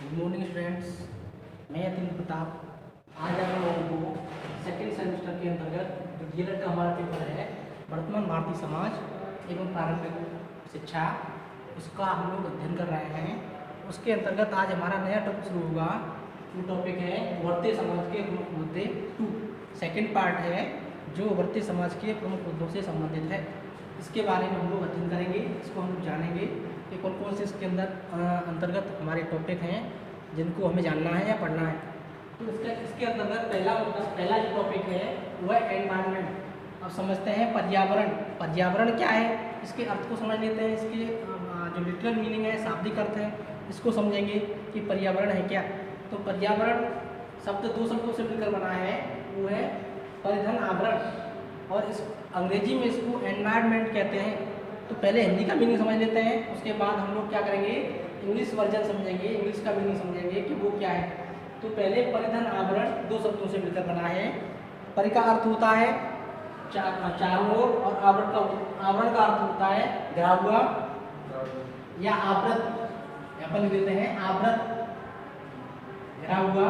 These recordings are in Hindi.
Good morning students. मैं यतीन प्रताप आज आप लोगों को सेकेंड सेमेस्टर के अंतर्गत जो डीएलएड का हमारा पेपर है वर्तमान भारतीय समाज एवं प्रारंभिक शिक्षा, उसका हम लोग अध्ययन कर रहे हैं। उसके अंतर्गत आज हमारा नया टॉपिक शुरू होगा। वो टॉपिक है उभरते समाज के प्रमुख मुद्दे 2। सेकेंड पार्ट है जो उभरते समाज के प्रमुख मुद्दों से संबंधित है। इसके बारे में हम लोग अध्ययन करेंगे, इसको हम लोग जानेंगे कि कौन कौन से इसके अंतर्गत हमारे टॉपिक हैं जिनको हमें जानना है या पढ़ना है। तो इसके अंतर्गत पहला जो टॉपिक है वो है एनवायरनमेंट। अब समझते हैं पर्यावरण। पर्यावरण क्या है, इसके अर्थ को समझ लेते हैं। इसके जो लिटरल मीनिंग है, शाब्दिक अर्थ है, इसको समझेंगे कि पर्यावरण है क्या। तो पर्यावरण शब्द दो शब्दों से मिलकर बना है, वो है परिधन आवरण, और इस अंग्रेजी में इसको एनवायरनमेंट कहते हैं। तो पहले हिंदी का मीनिंग समझ लेते हैं, उसके बाद हम लोग क्या करेंगे, इंग्लिश वर्जन समझेंगे, इंग्लिश का मीनिंग समझेंगे कि वो क्या है। तो पहले परिधन आवरण दो शब्दों से मिलकर बना है। परि का अर्थ होता है चारों ओर, और आवरण का अर्थ होता है घिरा हुआ या आवृत। अपन लिख देते हैं आवृत, घिरा हुआ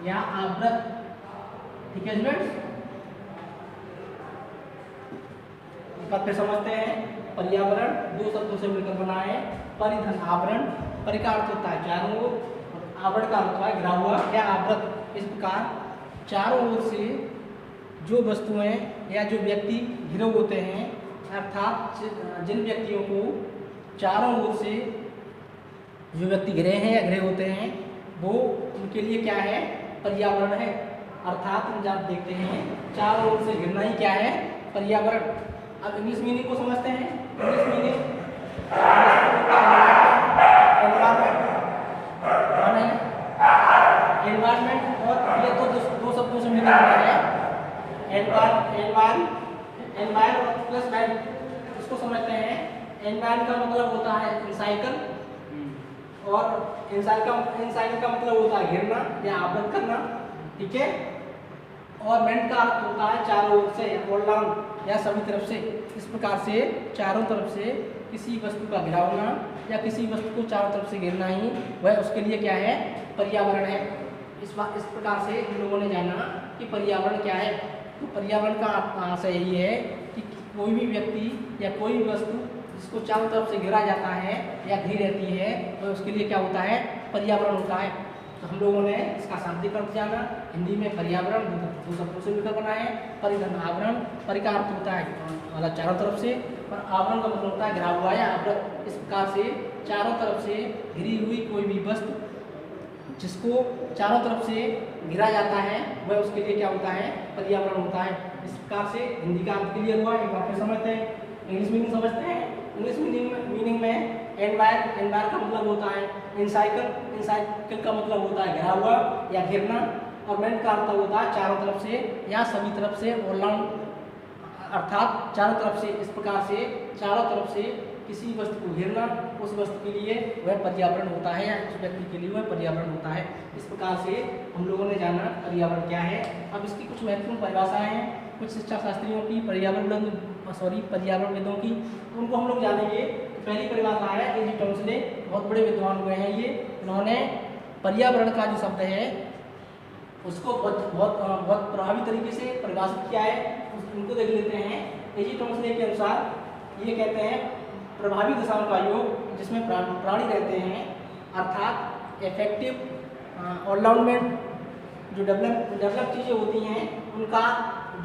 या आवृत। ठीक है स्टूडेंट्स, फिर समझते हैं। पर्यावरण दो शब्दों से मिलकर बना है। परिधन आवरण, परि का अर्थ होता है चारों ओर, आवरण का अर्थ होता है घिरा हुआ या आवृत। इस प्रकार चारों ओर से जो वस्तुएं या जो व्यक्ति घिरे होते हैं, अर्थात जिन व्यक्तियों को चारों ओर से जो व्यक्ति घिरे हैं या घिरे होते हैं, वो उनके लिए क्या है, पर्यावरण है। अर्थात हम जब देखते हैं चारों ओर से घिरना ही क्या है, पर्यावरण। अब इंग्लिश मीनिंग को समझते हैं। इंग्लिश मीनिंग एनवायरनमेंट, और ये तो दो शब्दों से मिलकर बना है, एनवायर और प्लस मैन। इसको समझते हैं। एनवायर का मतलब होता है इंसाइकल, और इंसाइकल का मतलब होता है घिरना या आवृत करना। ठीक है, और मैन का अर्थ होता है चारों ओर से, ऑल राउंड या सभी तरफ से। इस प्रकार से चारों तरफ से किसी वस्तु का घिरा होना या किसी वस्तु को चारों तरफ से घेरना ही वह उसके लिए क्या है, पर्यावरण है। इस प्रकार से हम लोगों ने जाना कि पर्यावरण क्या है। तो पर्यावरण का आशय यही है कि कोई भी व्यक्ति या कोई भी वस्तु जिसको चारों तरफ से घेरा जाता है या घिरी रहती है, वह उसके लिए क्या होता है, पर्यावरण होता है। तो हम लोगों ने इसका शाब्दिक अर्थ जाना। हिंदी में पर्यावरण दो शब्दों से मिलकर बना है। परिधन आवरण, परि का अर्थ होता है मतलब चारों तरफ से, और आवरण का मतलब होता है घिरा हुआ या आवृत। इस प्रकार से चारों तरफ से घिरी हुई कोई भी वस्तु जिसको चारों तरफ से घिरा जाता है, वह उसके लिए क्या होता है, पर्यावरण होता है। इस प्रकार से हिंदी का अर्थ क्लियर हुआ। एक बार फिर समझते हैं, इंग्लिश मीनिंग समझते हैं। इंग्लिश मीनिंग में एनवायर का मतलब होता है इंसाइकल का मतलब होता है घिरा हुआ या घिरना, और मैन का अर्थ होता है चारों तरफ से या सभी तरफ से, ऑल राउंड, अर्थात चारों तरफ से। इस प्रकार से चारों तरफ से किसी वस्तु को घेरना, उस वस्तु के लिए वह पर्यावरण होता है या उस व्यक्ति के लिए वह पर्यावरण होता है। इस प्रकार से हम लोगों ने जाना पर्यावरण क्या है। अब इसकी कुछ महत्वपूर्ण परिभाषाएं हैं, कुछ शिक्षा शास्त्रियों की, पर्यावरणविदों की, तो उनको हम लोग जानेंगे। पहली परिभाषा है ए जी टॉम्सले, बहुत बड़े विद्वान हुए हैं ये। इन्होंने पर्यावरण का जो शब्द है उसको बहुत प्रभावी तरीके से परिभाषित किया है। उनको देख लेते हैं। ए जी टॉम्सले के अनुसार ये कहते हैं प्रभावी दशाओं का योग जिसमें प्राणी रहते हैं, अर्थात इफेक्टिव ऑलराउंडमेंट, जो डेवलप चीज़ें होती हैं उनका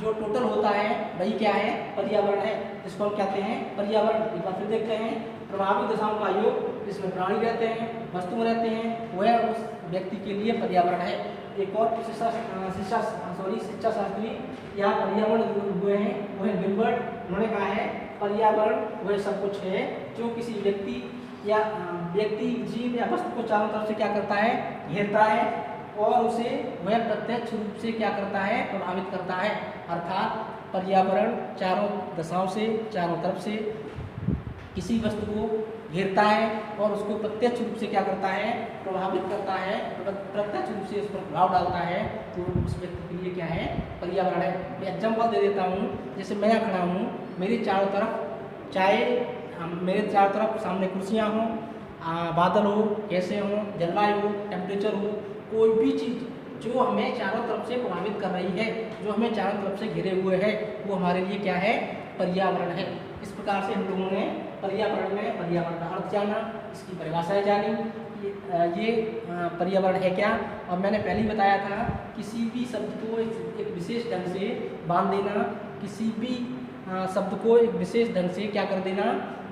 जो टोटल होता है वही क्या है, पर्यावरण है, जिसको हम कहते हैं पर्यावरण। एक बार फिर देखते हैं, प्रभावी दशाओं का योग जिसमें प्राणी रहते हैं, वस्तु रहते हैं, वह उस व्यक्ति के लिए पर्यावरण है। एक और शिक्षा शास्त्री या पर्यावरण हुए हैं, वो है गिलबर्ट। उन्होंने कहा है पर्यावरण वह सब कुछ है जो किसी व्यक्ति जीव या वस्तु को चारों तरफ से क्या करता है, घेरता है, और उसे वह प्रत्यक्ष रूप से क्या करता है, प्रभावित करता है। अर्थात पर्यावरण चारों दशाओं से, चारों तरफ से किसी वस्तु को घेरता है और उसको प्रत्यक्ष रूप से क्या करता है, प्रभावित करता है, प्रत्यक्ष रूप से उस पर प्रभाव डालता है। तो उस व्यक्ति के लिए क्या है, पर्यावरण है। मैं एग्जाम्पल दे देता हूँ, जैसे मैं यहाँ खड़ा हूँ, मेरे चारों तरफ सामने कुर्सियाँ हों, बादल हो, कैसे हो, जलवायु हो, टेम्परेचर हो, कोई भी चीज़ जो हमें चारों तरफ से प्रभावित कर रही है, जो हमें चारों तरफ से घिरे हुए है, वो हमारे लिए क्या है? पर्यावरण है। इस प्रकार से हम लोगों ने पर्यावरण का अर्थ जाना, इसकी परिभाषाएं जानी, ये पर्यावरण है क्या। और मैंने पहले ही बताया था, किसी भी शब्द को एक विशेष ढंग से बांध देना, किसी भी शब्द को एक विशेष ढंग से क्या कर देना,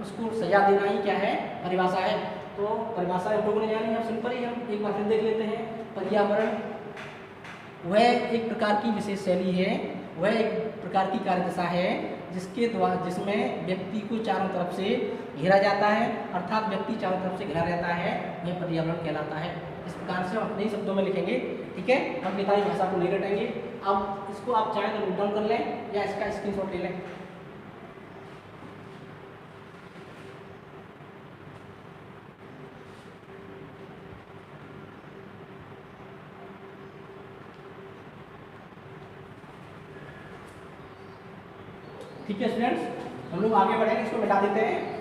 उसको सजा देना ही क्या है? परिभाषा है। तो परिभाषा हम लोगों ने जानी। अब सिंपल ही हम एक बार फिर देख लेते हैं। पर्यावरण वह एक प्रकार की विशेष शैली है, वह एक प्रकार की कार्यदशा है जिसमें व्यक्ति को चारों तरफ से घेरा जाता है, अर्थात व्यक्ति चारों तरफ से घिरा रहता है, वह पर्यावरण कहलाता है। इस प्रकार से हम अपने शब्दों में लिखेंगे, ठीक है। हम किताबी भाषा को नहीं रटेंगे। अब इसको आप चाहें तो नोट डाउन कर लें या इसका स्क्रीनशॉट ले लें। ठीक है स्टूडेंट्स, हम लोग आगे बढ़ेंगे, इसको मिटा देते हैं।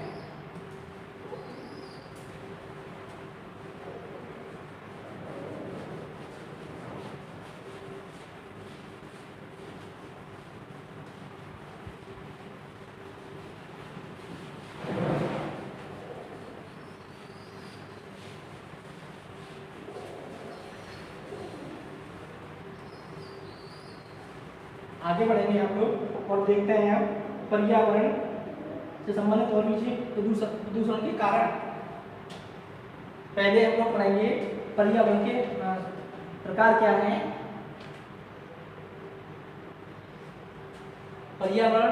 आगे बढ़ेंगे हम लोग और देखते हैं हम पर्यावरण से संबंधित और भी प्रदूषण के कारण। पहले हम लोग पढ़ेंगे पर्यावरण के प्रकार क्या हैं। पर्यावरण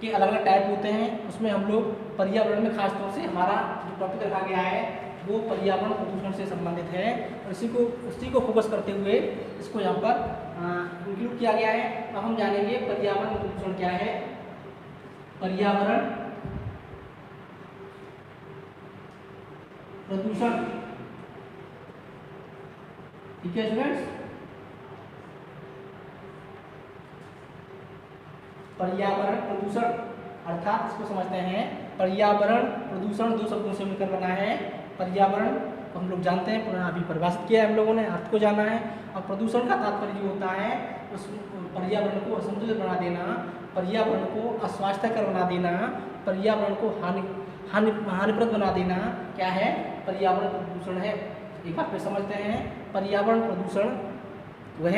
के अलग अलग टाइप होते हैं, उसमें हम लोग पर्यावरण में खास तौर से हमारा जो टॉपिक रखा गया है वो पर्यावरण प्रदूषण से संबंधित है, और उसी को फोकस करते हुए इसको यहाँ पर इंक्लूड किया गया है। अब हम जानेंगे पर्यावरण प्रदूषण क्या है। पर्यावरण प्रदूषण, ठीक है स्टूडेंट्स। पर्यावरण प्रदूषण अर्थात इसको समझते हैं, पर्यावरण प्रदूषण दो शब्दों से मिलकर बना है। पर्यावरण को हम लोग जानते हैं, पुनः अभी परिभाषित किया है हम लोगों ने, अर्थ को जाना है। और प्रदूषण का तात्पर्य जो होता है उस पर्यावरण को असंतुलित बना देना, पर्यावरण को अस्वास्थ्यकर बना देना, पर्यावरण को हानिप्रद बना देना, क्या है? पर्यावरण प्रदूषण है। एक बात पे समझते हैं, पर्यावरण प्रदूषण वह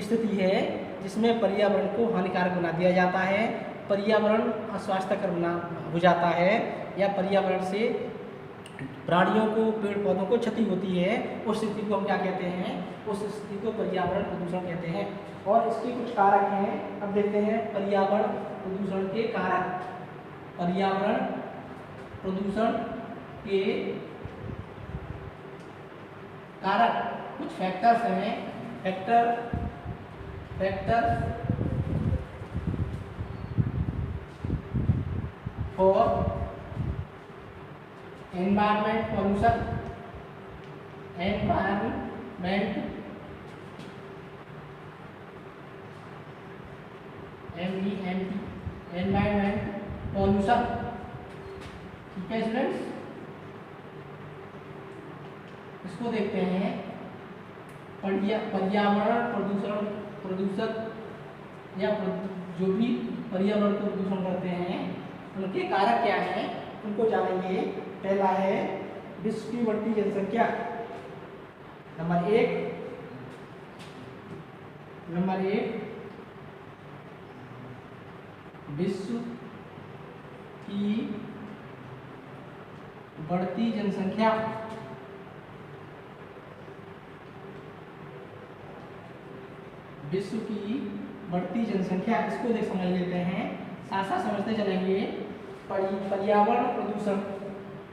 स्थिति है जिसमें पर्यावरण को हानिकारक बना दिया जाता है, पर्यावरण अस्वास्थ्यकर बना हो जाता है, या पर्यावरण से प्राणियों को, पेड़ पौधों को क्षति होती है। उस स्थिति को हम क्या कहते हैं? उस स्थिति को पर्यावरण प्रदूषण कहते हैं। और इसके कुछ कारक हैं, अब देखते हैं पर्यावरण प्रदूषण के कारक। पर्यावरण प्रदूषण के कारक कुछ फैक्टर्स हैं। Factor for environment pollution, environment pollution, ठीक है स्टूडेंट्स। इसको देखते हैं, पर्यावरण प्रदूषक या जो भी पर्यावरण को प्रदूषण करते हैं उनके कारक क्या हैं, उनको जानेंगे। पहला है विश्व की बढ़ती जनसंख्या, नंबर एक विश्व की बढ़ती जनसंख्या। विश्व की बढ़ती जनसंख्या, इसको देख समझ लेते हैं, साथ साथ समझते चलेंगे। पर्यावरण प्रदूषण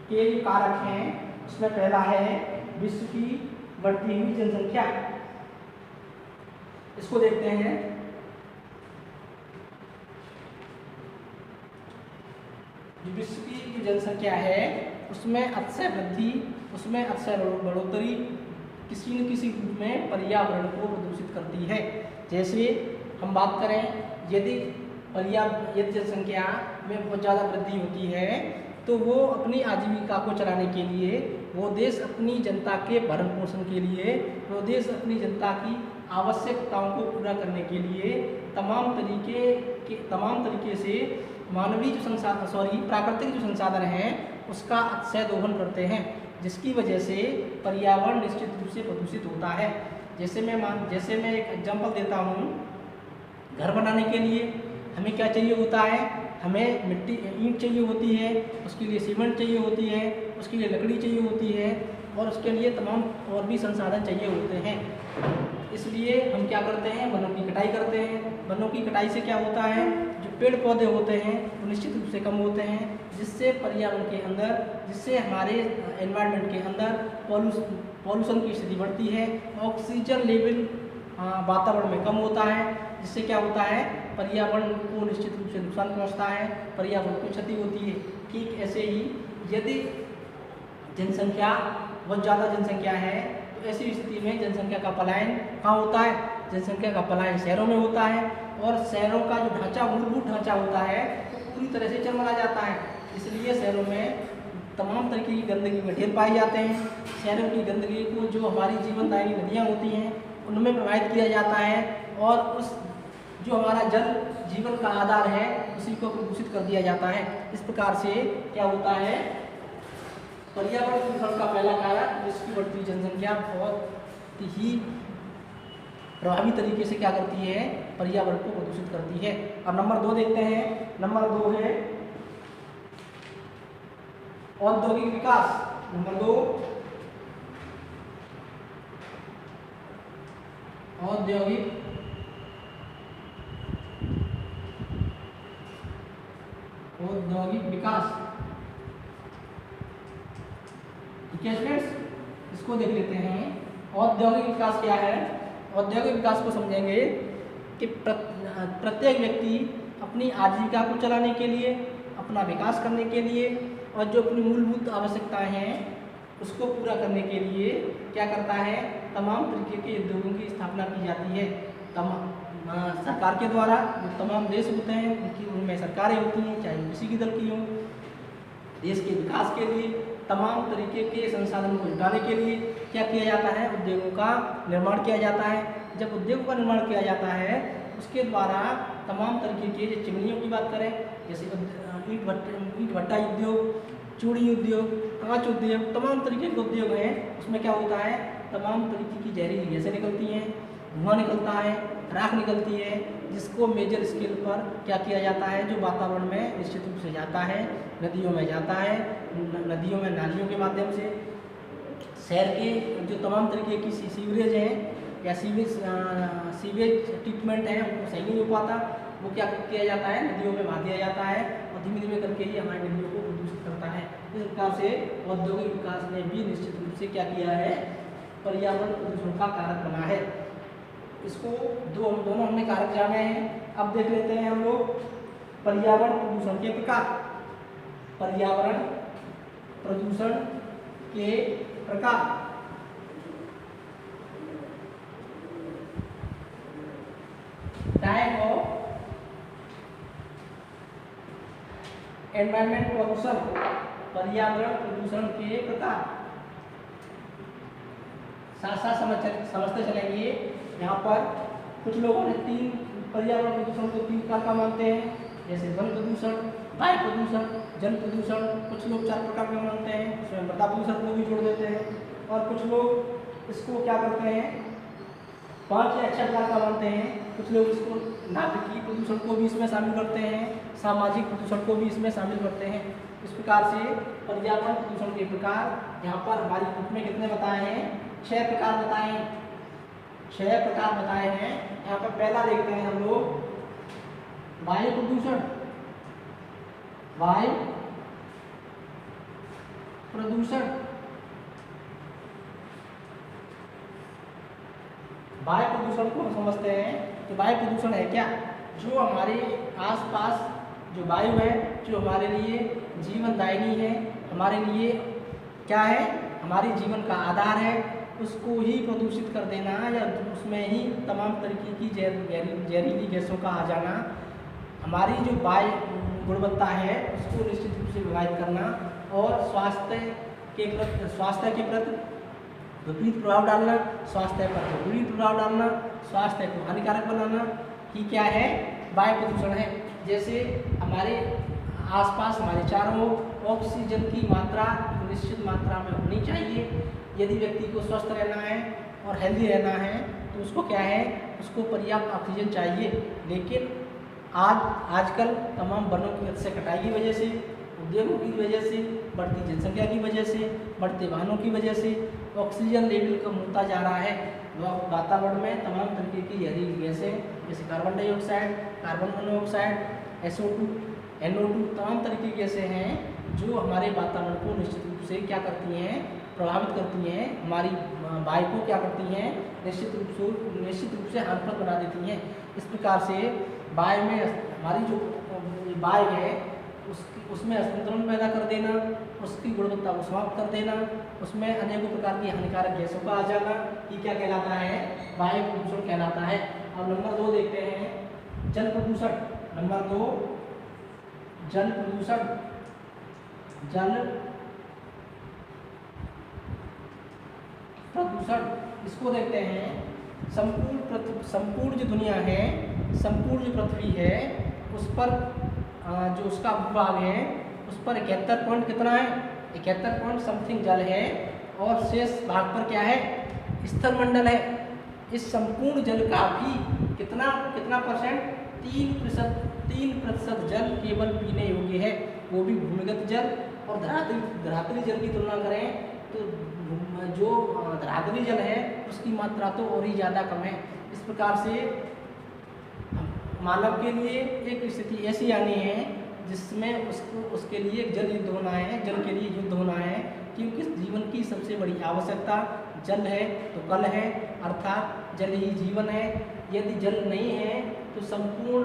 के जो कारक हैं उसमें पहला है विश्व की बढ़ती हुई जनसंख्या। इसको देखते हैं। जो विश्व की जो जनसंख्या है उसमें अतिशय वृद्धि, उसमें अतिशय बढ़ोतरी किसी न किसी रूप में पर्यावरण को प्रदूषित करती है। जैसे हम बात करें, यदि जनसंख्या में बहुत ज़्यादा वृद्धि होती है तो वो अपनी आजीविका को चलाने के लिए, वो देश अपनी जनता के भरण पोषण के लिए, वो देश अपनी जनता की आवश्यकताओं को पूरा करने के लिए तमाम तरीके से मानवीय जो संसाधन प्राकृतिक जो संसाधन हैं उसका अतिशय दोहन करते हैं, जिसकी वजह से पर्यावरण निश्चित रूप से प्रदूषित होता है। जैसे मैं एक एग्जांपल देता हूँ। घर बनाने के लिए हमें क्या चाहिए होता है, हमें मिट्टी ईंट चाहिए होती है, उसके लिए सीमेंट चाहिए होती है, उसके लिए लकड़ी चाहिए होती है और उसके लिए तमाम और भी संसाधन चाहिए होते हैं। इसलिए हम क्या करते हैं, वनों की कटाई करते हैं। वनों की कटाई से क्या होता है, जो पेड़ पौधे होते हैं वो निश्चित रूप से कम होते हैं, जिससे पर्यावरण के अंदर, जिससे हमारे एनवायरनमेंट के अंदर पॉल्यूशन की स्थिति बढ़ती है, ऑक्सीजन लेवल वातावरण में कम होता है, जिससे क्या होता है, पर्यावरण को निश्चित रूप से नुकसान पहुंचता है, पर्यावरण को क्षति होती है। ठीक ऐसे ही यदि जनसंख्या बहुत ज़्यादा जनसंख्या है तो ऐसी स्थिति में जनसंख्या का पलायन कहाँ होता है, जनसंख्या का पलायन शहरों में होता है और शहरों का जो ढांचा, मूलभूत ढांचा होता है तो पूरी तरह से चरमरा जाता है। इसलिए शहरों में तमाम तरह की गंदगी में ढेर पाए जाते हैं। शहरों की गंदगी को जो हमारी जीवनदायिनी नदियाँ होती हैं उनमें प्रवाहित किया जाता है और उस जो हमारा जल जीवन का आधार है उसी को प्रदूषित कर दिया जाता है। इस प्रकार से क्या होता है, पर्यावरण प्रदूषण का पहला कारण जिसकी बढ़ती जनसंख्या बहुत ही प्रभावी तरीके से क्या करती है, पर्यावरण को प्रदूषित करती है। अब नंबर 2 देखते हैं। नंबर 2 है औद्योगिक विकास। नंबर 2 औद्योगिक विकास। ठीक है स्टूडेंट्स, इसको देख लेते हैं। औद्योगिक विकास क्या है। औद्योगिक विकास को समझेंगे कि प्रत्येक व्यक्ति अपनी आजीविका को चलाने के लिए, अपना विकास करने के लिए और जो अपनी मूलभूत आवश्यकताएं हैं उसको पूरा करने के लिए क्या करता है, तमाम तरीके के उद्योगों की स्थापना की जाती है। सरकार के द्वारा जो तमाम देश होते हैं उनमें सरकारें होती हैं, चाहे किसी की दल की हों। देश के विकास के लिए तमाम तरीके के संसाधनों को जुटाने के लिए क्या किया जाता है, उद्योगों का निर्माण किया जाता है। जब उद्योगों का निर्माण किया जाता है उसके द्वारा तमाम तरीके के चिमनियों की बात करें, जैसे ईंट भट्टा उद्योग, चूड़ी उद्योग, कांच उद्योग, तमाम तरीके के उद्योग हैं। उसमें क्या होता है, तमाम तरीके की जहरीली गैसें निकलती हैं, धुआं निकलता है, राख निकलती है, जिसको मेजर स्केल पर क्या किया जाता है, जो वातावरण में निश्चित रूप से जाता है, नदियों में जाता है, नदियों में नालियों के माध्यम से। शहर के जो तमाम तरीके की सीवरेज हैं या सीवेज ट्रीटमेंट है उनको सही नहीं हो पाता, वो क्या किया जाता है, नदियों में बहा दिया जाता है और धीमे धीमे करके ये हमारी नदियों को प्रदूषित करता है। इस प्रकार से औद्योगिक विकास ने भी निश्चित रूप से क्या किया है, पर्यावरण प्रदूषण का कारक बना है। इसको दोनों हमने कारक जाने हैं। अब देख लेते हैं हम लोग पर्यावरण प्रदूषण के प्रकार। पर्यावरण प्रदूषण के प्रकार। टाइप ऑफ एनवायरमेंट पॉल्यूशन, पर्यावरण प्रदूषण के प्रकार। साथ साथ समझते चलेंगे। यहाँ पर कुछ लोगों ने 3 पर्यावरण प्रदूषण को 3 प्रकार का मानते हैं, जैसे वन प्रदूषण, वायु प्रदूषण, जल प्रदूषण। कुछ लोग 4 प्रकार का मानते हैं, उसमें मृदा प्रदूषण को भी जोड़ देते हैं। और कुछ लोग इसको क्या करते हैं, 5 या 6 प्रकार का मानते हैं। कुछ लोग इसको नाभिकीय प्रदूषण को भी इसमें शामिल करते हैं, सामाजिक प्रदूषण को भी इसमें शामिल करते हैं। इस प्रकार से पर्यावरण प्रदूषण के प्रकार यहाँ पर हमारी बुक में कितने बताए हैं, 6 प्रकार बताए हैं। 6 प्रकार बताए हैं। यहाँ पर पहला देखते हैं हम लोग, वायु प्रदूषण। वायु प्रदूषण। वायु प्रदूषण को हम समझते हैं कि वायु प्रदूषण है क्या, जो हमारे आसपास जो वायु है, जो हमारे लिए जीवनदायिनी है, हमारे लिए क्या है, हमारी जीवन का आधार है, उसको ही प्रदूषित कर देना या उसमें ही तमाम तरीके की जहरीली गैसों का आ जाना हमारी जो गुणवत्ता है उसको निश्चित रूप से विभाजित करना और स्वास्थ्य के प्रति विपरीत प्रभाव डालना, स्वास्थ्य पर विपरीत प्रभाव डालना, स्वास्थ्य को हानिकारक बनाना ही क्या है, वायु प्रदूषण है। जैसे हमारे आसपास हमारे चारों ओर ऑक्सीजन की मात्रा निश्चित मात्रा में होनी चाहिए। यदि व्यक्ति को स्वस्थ रहना है और हेल्दी रहना है तो उसको क्या है, उसको पर्याप्त ऑक्सीजन चाहिए। लेकिन आजकल तमाम वनों की अतिशय कटाई की वजह से, उद्योगों की वजह से, बढ़ती जनसंख्या की वजह से, बढ़ते वाहनों की वजह से ऑक्सीजन लेवल कम होता जा रहा है। वातावरण में तमाम तरीके की जहरीली गैसें जैसे carbon dioxide, carbon monoxide, SO2, NO2 तमाम तरीके की गैसें हैं जो हमारे वातावरण को निश्चित रूप से क्या करती हैं, प्रभावित करती हैं, हमारी वायु को क्या करती हैं, निश्चित रूप से हानिकारक बना देती हैं। इस प्रकार से वायु में हमारी जो वायु है उसमें असंतुलन पैदा कर देना, उसकी गुणवत्ता को समाप्त कर देना, उसमें अनेकों प्रकार की हानिकारक गैसों का आ जाना, ये क्या कहलाता है, वायु प्रदूषण कहलाता है। अब नंबर 2 देखते हैं, जल प्रदूषण। नंबर 2 जल प्रदूषण। जल प्रदूषण इसको देखते हैं। संपूर्ण जो दुनिया है, संपूर्ण जो पृथ्वी है उस पर जो उसका भूभाग है उस पर 71 पॉइंट कितना है, 71 पॉइंट समथिंग जल है और शेष भाग पर क्या है, स्थलमंडल है। इस संपूर्ण जल का भी कितना परसेंट, 3% जल केवल पीने योग्य है, वो भी भूमिगत जल। और धरातली जल की तुलना करें तो जो धरातली जल है उसकी मात्रा तो और ही ज़्यादा कम है। इस प्रकार से मानव के लिए एक स्थिति ऐसी आनी है जिसमें उसके लिए जल युद्ध होना है, जल के लिए युद्ध होना है, क्योंकि जीवन की सबसे बड़ी आवश्यकता जल है तो कल है, अर्थात जल ही जीवन है। यदि जल नहीं है तो संपूर्ण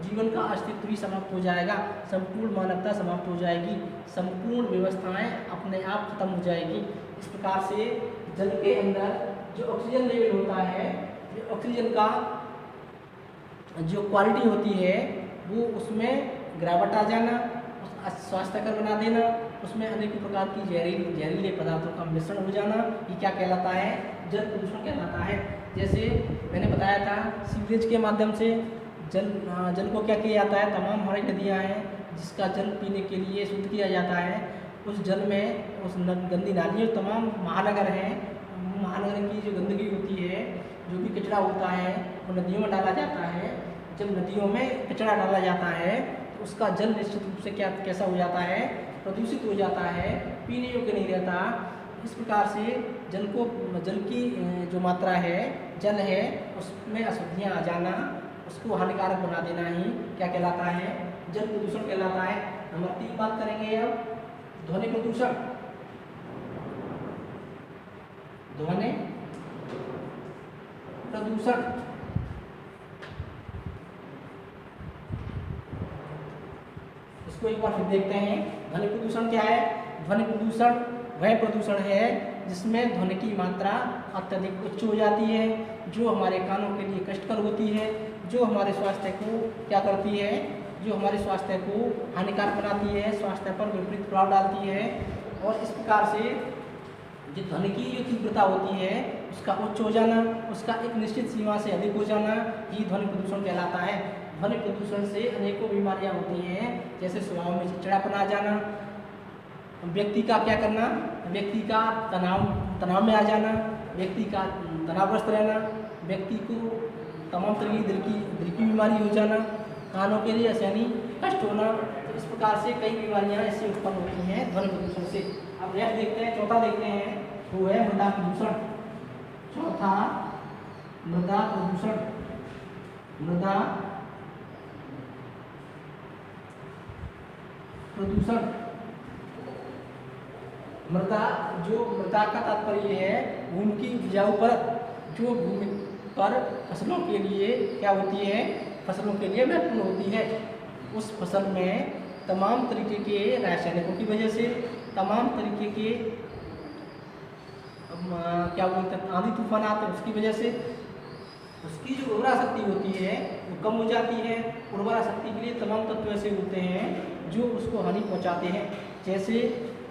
जीवन का अस्तित्व ही समाप्त हो जाएगा, संपूर्ण मानवता समाप्त हो जाएगी, संपूर्ण व्यवस्थाएं अपने आप खत्म हो जाएगी। इस प्रकार से जल के अंदर जो ऑक्सीजन लेवल होता है, जो ऑक्सीजन का जो क्वालिटी होती है वो उसमें गिरावट आ जाना, स्वास्थ्यकर बना देना, उसमें अनेक प्रकार की जहरीले पदार्थों का मिश्रण हो जाना, ये क्या कहलाता है, जल प्रदूषण कहलाता है। जैसे मैंने बताया था सीवरेज के माध्यम से जल को क्या किया जाता है, तमाम हमारी नदियाँ हैं जिसका जल पीने के लिए शुद्ध किया जाता है, उस जल में उस गंदी नालियों, तमाम महानगर हैं, महानगर की जो गंदगी होती है, जो भी कचरा होता है वो नदियों में डाला जाता है। जब नदियों में कचरा डाला जाता है तो उसका जल निश्चित रूप से कैसा हो जाता है, प्रदूषित हो जाता है, पीने योग्य नहीं रहता। इस प्रकार से जल की जो मात्रा है, जल है उसमें अशुद्धियाँ आ जाना, उसको हानिकारक बना देना ही क्या कहलाता है, जल प्रदूषण कहलाता है। नंबर 3 बात करेंगे अब ध्वनि प्रदूषण। ध्वनि प्रदूषण इसको एक बार फिर देखते हैं। ध्वनि प्रदूषण क्या है? ध्वनि प्रदूषण वह प्रदूषण है जिसमें ध्वनि की मात्रा अत्यधिक उच्च हो जाती है, जो हमारे कानों के लिए कष्टकर होती है, जो हमारे स्वास्थ्य को क्या करती है, जो हमारे स्वास्थ्य को हानिकारक बनाती है, स्वास्थ्य पर विपरीत प्रभाव डालती है। और इस प्रकार से जो ध्वनि की जो तीव्रता होती है उसका उच्च हो जाना, उसका एक निश्चित सीमा से अधिक हो जाना, ये ध्वनि प्रदूषण कहलाता है। ध्वनि प्रदूषण से अनेकों बीमारियां होती हैं, जैसे स्वभाव में चिड़चिड़ापन आ जाना, व्यक्ति का क्या करना, व्यक्ति का तनाव में आ जाना, व्यक्ति का तनावग्रस्त रहना, व्यक्ति को तमाम तरह की दिल की बीमारी हो जाना, कानों के लिए असहनीय कष्ट होना। तो इस प्रकार से कई बीमारियां ऐसी उत्पन्न होती हैं ध्वनि प्रदूषण से। अब नेक्स्ट देखते हैं, चौथा देखते हैं, वो है मृदा प्रदूषण। चौथा मृदा प्रदूषण। मृदा प्रदूषण। मृदा का तात्पर्य है भूमि की उपजाऊ परत, जो भूमि पर फसलों के लिए क्या होती है, फसलों के लिए महत्वपूर्ण होती है। उस फसल में तमाम तरीके के रासायनिकों की वजह से, तमाम तरीके के क्या बोलते हैं, आंधी तूफान आते हैं उसकी वजह से, उसकी जो उर्वरा शक्ति होती है वो कम हो जाती है। उर्वरा शक्ति के लिए तमाम तत्व ऐसे होते हैं जो उसको हानि पहुंचाते हैं। जैसे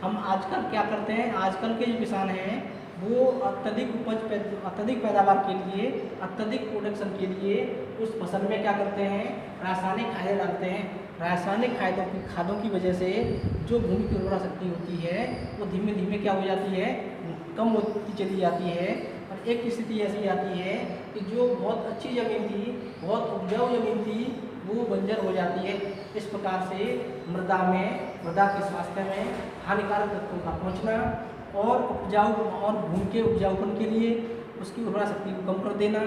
हम आजकल क्या करते हैं, आजकल के जो किसान हैं वो अत्यधिक अत्यधिक पैदावार के लिए, अत्यधिक प्रोडक्शन के लिए उस फसल में क्या करते हैं, रासायनिक खादें डालते हैं। रासायनिक खादों की वजह से जो भूमि की उर्वरा शक्ति होती है वो धीमे धीमे क्या हो जाती है, कम होती चली जाती है। और एक स्थिति ऐसी आती है कि जो बहुत अच्छी ज़मीन थी, बहुत उपजाऊ ज़मीन थी, वो बंजर हो जाती है। इस प्रकार से मृदा के स्वास्थ्य में हानिकारक तत्वों का पहुँचना और भूमि के उपजाऊपन के लिए उसकी उर्वरा शक्ति को कम कर देना,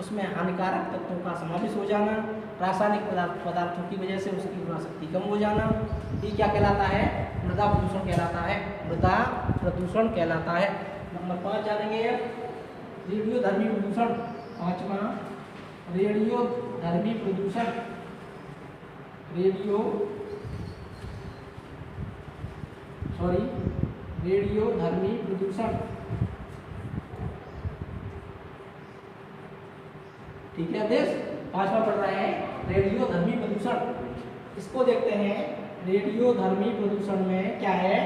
उसमें हानिकारक तत्वों का समावेश हो जाना, रासायनिक पदार्थों की वजह से उसकी उर्वरा शक्ति कम हो जाना, ये क्या कहलाता है, मृदा प्रदूषण कहलाता है। मृदा प्रदूषण कहलाता है। नंबर 5 जानेंगे रेडियोधर्मी प्रदूषण। 5वां रेडियोधर्मी प्रदूषण। रेडियोधर्मी प्रदूषण। ठीक है देश, 5वां पढ़ रहे हैं रेडियोधर्मी प्रदूषण। इसको देखते हैं। रेडियोधर्मी प्रदूषण में क्या है,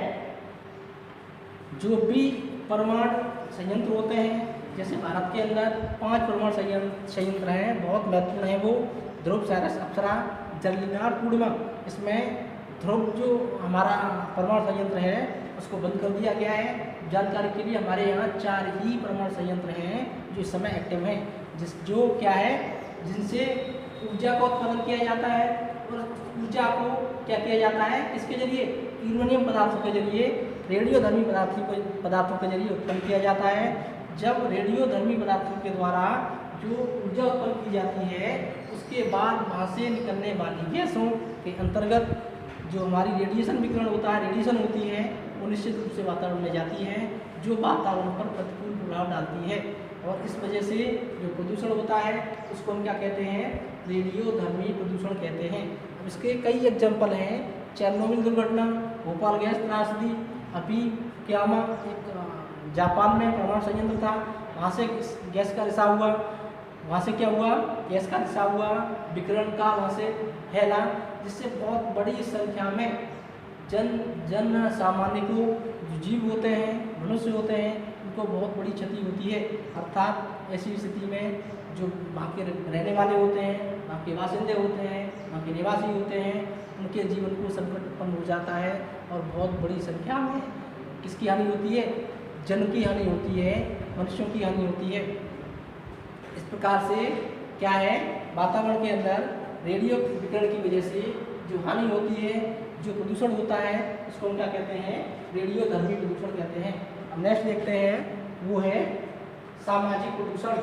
जो भी परमाणु संयंत्र होते हैं, जैसे भारत के अंदर 5 परमाणु संयंत्र हैं, बहुत महत्वपूर्ण है वो, ध्रुव, साइरस, अप्सरा, जर्लिनार, पूर्णिमा। इसमें ध्रुव जो हमारा परमाणु संयंत्र है उसको बंद कर दिया गया है। जानकारी के लिए हमारे यहाँ 4 ही परमाणु संयंत्र हैं जो इस समय एक्टिव हैं, जो क्या है, जिनसे ऊर्जा का उत्पादन किया जाता है। और ऊर्जा को क्या किया जाता है, किसके जरिए, यूरेनियम पदार्थों के जरिए, रेडियोधर्मी पदार्थों के जरिए उत्पन्न किया जाता है। जब रेडियोधर्मी पदार्थों के द्वारा जो ऊर्जा उत्पन्न की जाती है, उसके बाद वहाँ से निकलने वाली गैसों के अंतर्गत जो हमारी रेडिएशन विकिरण होता है, रेडिएशन होती है, वो निश्चित रूप से वातावरण में जाती है, जो वातावरण पर प्रतिकूल प्रभाव डालती है। और इस वजह से जो प्रदूषण होता है उसको हम क्या कहते हैं, रेडियोधर्मी प्रदूषण कहते हैं। अब इसके कई एग्जाम्पल हैं, चेरनोबिल दुर्घटना, भोपाल गैस त्रासदी, अभी क्यामा एक जापान में परमाणु संयंत्र था, वहाँ से गैस का रिसाव हुआ, वहाँ से क्या हुआ, गैस का रिसाव हुआ, विकिरण का वहाँ से फैला, जिससे बहुत बड़ी संख्या में जन सामान्य को, जो जीव होते हैं, मनुष्य होते हैं, उनको बहुत बड़ी क्षति होती है। अर्थात ऐसी स्थिति में जो वहाँ के रहने वाले होते हैं, वहाँ के बासिंदे होते हैं, वहाँ के निवासी होते हैं, उनके जीवन को संकट उत्पन्न हो जाता है और बहुत बड़ी संख्या में किसकी हानि होती है, जन की हानि होती है, मनुष्यों की हानि होती है। इस प्रकार से क्या है, वातावरण के अंदर रेडियो विकिरण की वजह से जो हानि होती है, जो प्रदूषण होता है, उसको हम क्या कहते हैं, रेडियोधर्मी प्रदूषण कहते हैं। अब नेक्स्ट देखते हैं, वो है सामाजिक प्रदूषण।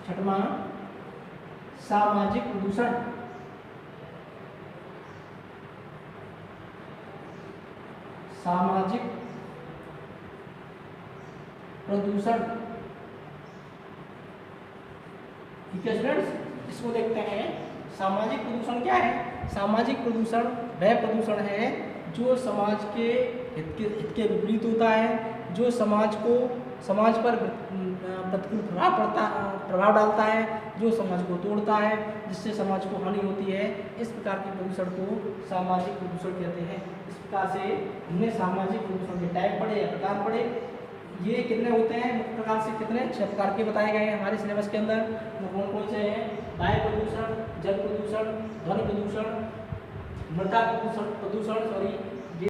6वां सामाजिक प्रदूषण। सामाजिक प्रदूषण, ठीक है स्टूडेंट्स, इसको देखते हैं। सामाजिक प्रदूषण क्या है, सामाजिक प्रदूषण वह प्रदूषण है जो समाज के हित के विपरीत होता है, जो समाज पर प्रतिकूल प्रभाव डालता है, जो समाज को तोड़ता है, जिससे समाज को हानि होती है। इस प्रकार के प्रदूषण को सामाजिक प्रदूषण कहते हैं। इस प्रकार से हमने सामाजिक प्रदूषण के टाइप पढ़े या प्रकार पढ़े। ये कितने होते हैं, मुख्य प्रकार से कितने 6 प्रकार के बताए गए हैं हमारे सिलेबस के अंदर। वो कौन कौन से हैं, वायु प्रदूषण, जल प्रदूषण, ध्वनि प्रदूषण, मृदा प्रदूषण,